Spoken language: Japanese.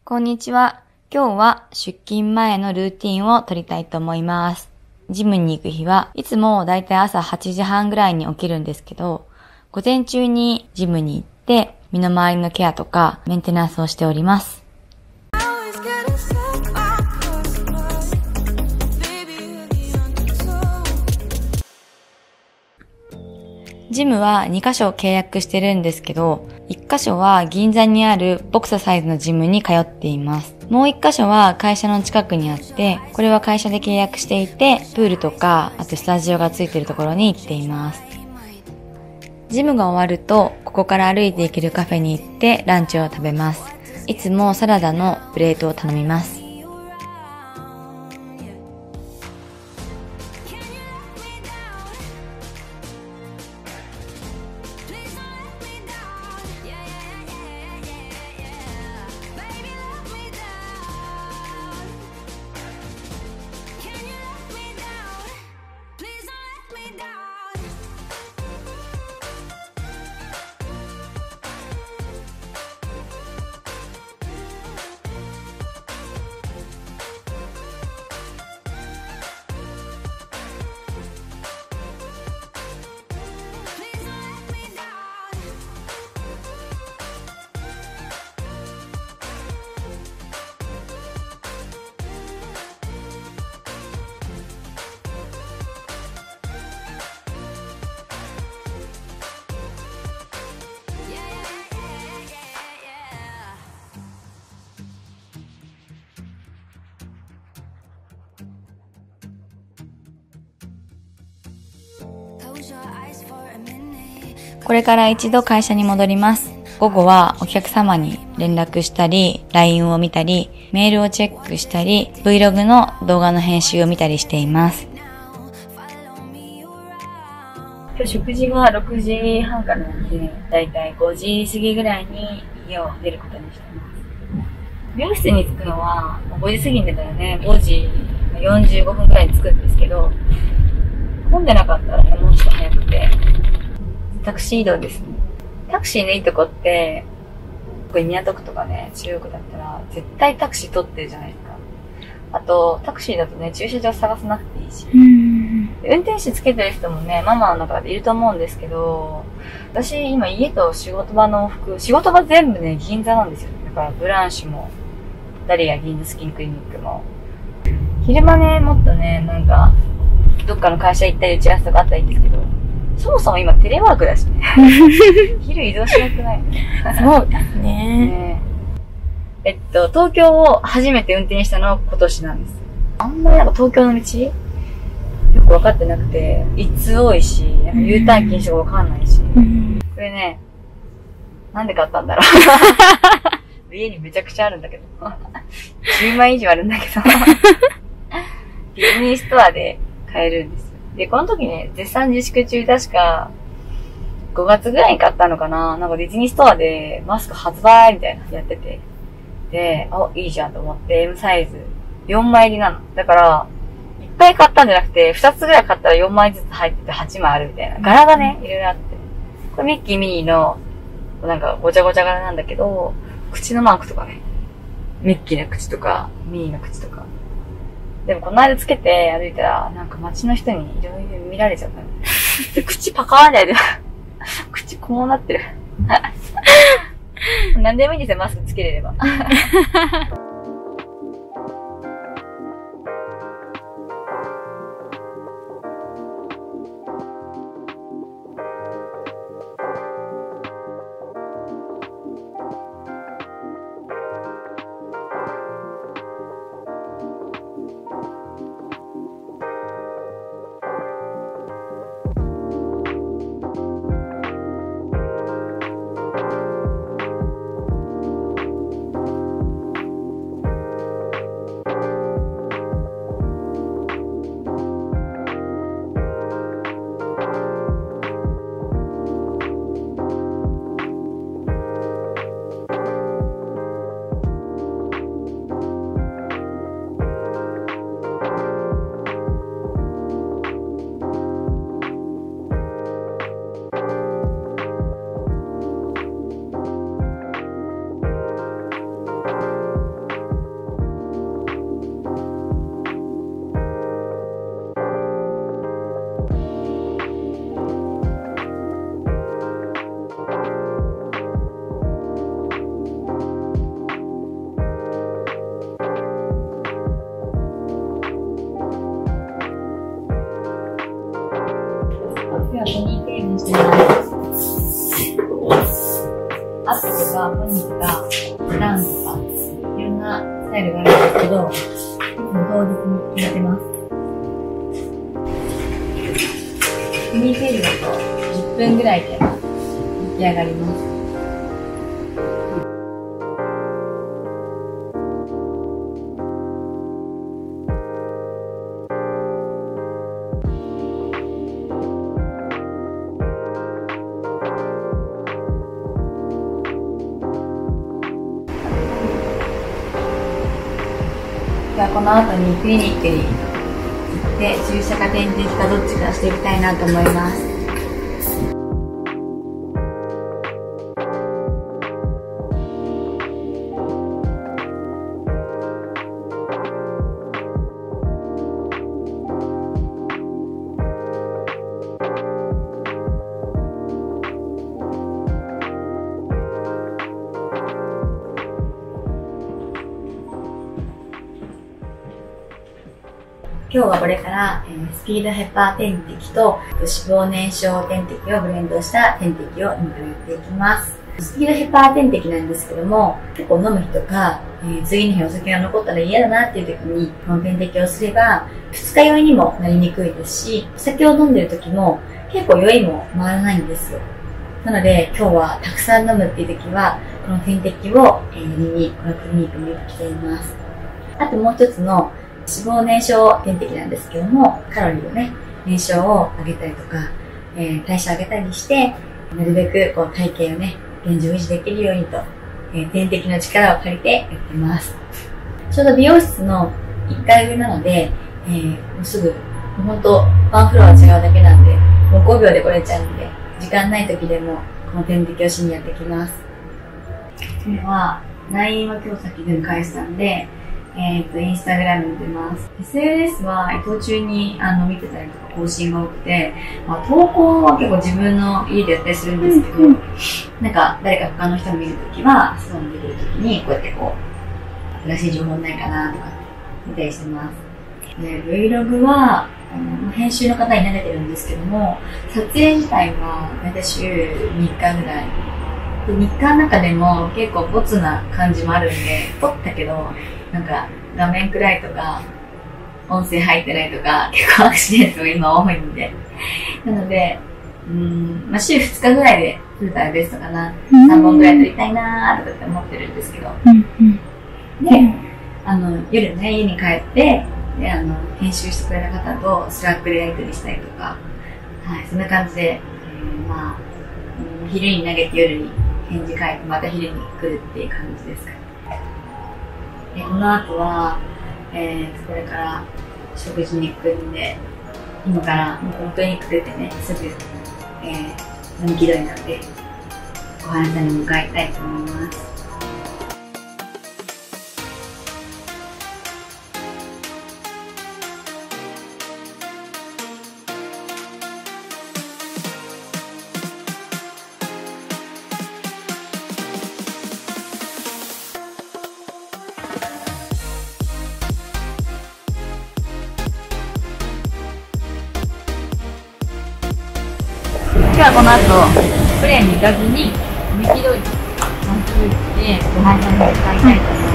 こんにちは。今日は出勤前のルーティンを取りたいと思います。ジムに行く日はいつもだいたい朝8時半ぐらいに起きるんですけど、午前中にジムに行って身の回りのケアとかメンテナンスをしております。ジムは2カ所契約してるんですけど、1カ所は銀座にあるボクササイズのジムに通っています。もう1カ所は会社の近くにあって、これは会社で契約していて、プールとか、あとスタジオがついているところに行っています。ジムが終わると、ここから歩いて行けるカフェに行ってランチを食べます。いつもサラダのプレートを頼みます。これから一度会社に戻ります。午後はお客様に連絡したり、LINE を見たり、メールをチェックしたり、Vlog の動画の編集を見たりしています。今日食事が6時半からなんで、だいたい5時過ぎぐらいに家を出ることにしています。美容室に着くのは5時過ぎに出たらね、5時45分ぐらいに着くんですけど、混んでなかったらね、もうちょっと早くて、タクシー移動ですね。タクシーのいいとこって、これ港区とかね、中国だったら、絶対タクシー取ってるじゃないですか。あと、タクシーだとね、駐車場探さなくていいし。運転手つけてる人もね、ママの中でいると思うんですけど、私、今家と仕事場の往復、仕事場全部ね、銀座なんですよ。だから、ブランシュも、ダリア銀座スキンクリニックも。昼間ね、もっとね、なんか、どっかの会社行ったり打ち合わせとかあったらいいんですけど、そもそも今テレワークだしね。昼移動しなくないそうですね。東京を初めて運転したのは今年なんです。あんまりなんか東京の道よく分かってなくて、一通多いし、U ターン禁止が分かんないし。これね、なんで買ったんだろう。家にめちゃくちゃあるんだけど。10枚以上あるんだけど。ディズニーストアで買えるんです。で、この時ね、絶賛自粛中確か、5月ぐらいに買ったのかな。なんかディズニーストアでマスク発売みたいなやってて。で、いいじゃんと思って M サイズ4枚入りなの。だから、いっぱい買ったんじゃなくて、2つぐらい買ったら4枚ずつ入ってて8枚あるみたいな。柄がね、いろいろあって。これミッキーミニーの、なんかごちゃごちゃ柄なんだけど、口のマークとかね。ミッキーの口とか、ミニーの口とか。でもこの間つけて歩いたら、なんか街の人にいろいろ見られちゃったんで。口パカーンだよ。口こうなってる。何でもいいんですよ、マスクつけれれば。スタイルがあるんですけど、いつも当日に入れてます。ミニページだと10分ぐらいで出来上がります。ではこの後にクリニックに行って注射か点滴かどっちかしていきたいなと思います。今日はこれから、スピードヘパー点滴と脂肪燃焼点滴をブレンドした点滴を今からやっていきます。スピードヘパー点滴なんですけども、結構飲む日とか、次の日お酒が残ったら嫌だなっていう時にこの点滴をすれば二日酔いにもなりにくいですし、お酒を飲んでる時も結構酔いも回らないんですよ。なので今日はたくさん飲むっていう時はこの点滴を見にこのクリニックに来ています。あともう一つの脂肪燃焼点滴なんですけども、カロリーをね、燃焼を上げたりとか、代謝を上げたりして、なるべくこう体型をね、現状維持できるようにと、点滴の力を借りてやってます。ちょうど美容室の1階上なので、もうすぐ、ほんとワンフロア違うだけなんで、もう5秒で来れちゃうんで、時間ない時でもこの点滴をしにやってきます。今は、LINE は今日先でも返したんで、インスタグラム見てます。SNS は移動中に見てたりとか更新が多くて、投稿は結構自分の家でやったりするんですけど、なんか誰か他の人が見るときは、外に出てるときにこうやってこう、新しい情報ないかなとか見たりしてます。で、Vlog は、編集の方に慣れてるんですけども、撮影自体は大体週3日ぐらい。で、日課の中でも結構ボツな感じもあるんで、撮ったけど、なんか画面暗いとか、音声入ってないとか、結構アクシデントが今多いんで。なので、週2日ぐらいで撮れたらベストかな。3本ぐらい撮りたいなーとかって思ってるんですけど。で、夜ね、家に帰って、で、編集してくれた方とスラックでやり取りしたりとか、はい、そんな感じで、昼に投げて夜に返事書いて、また昼に来るっていう感じですかね。この後は、これから食事に行くんで、今からもう本当に出てね、すぐ、飲み気取りなんで、ご飯屋さんに向かいたいと思います。今日はこの後、プレーに行かずに、見切りをまっすぐ行って、ご飯屋さんに向かいたいと思います。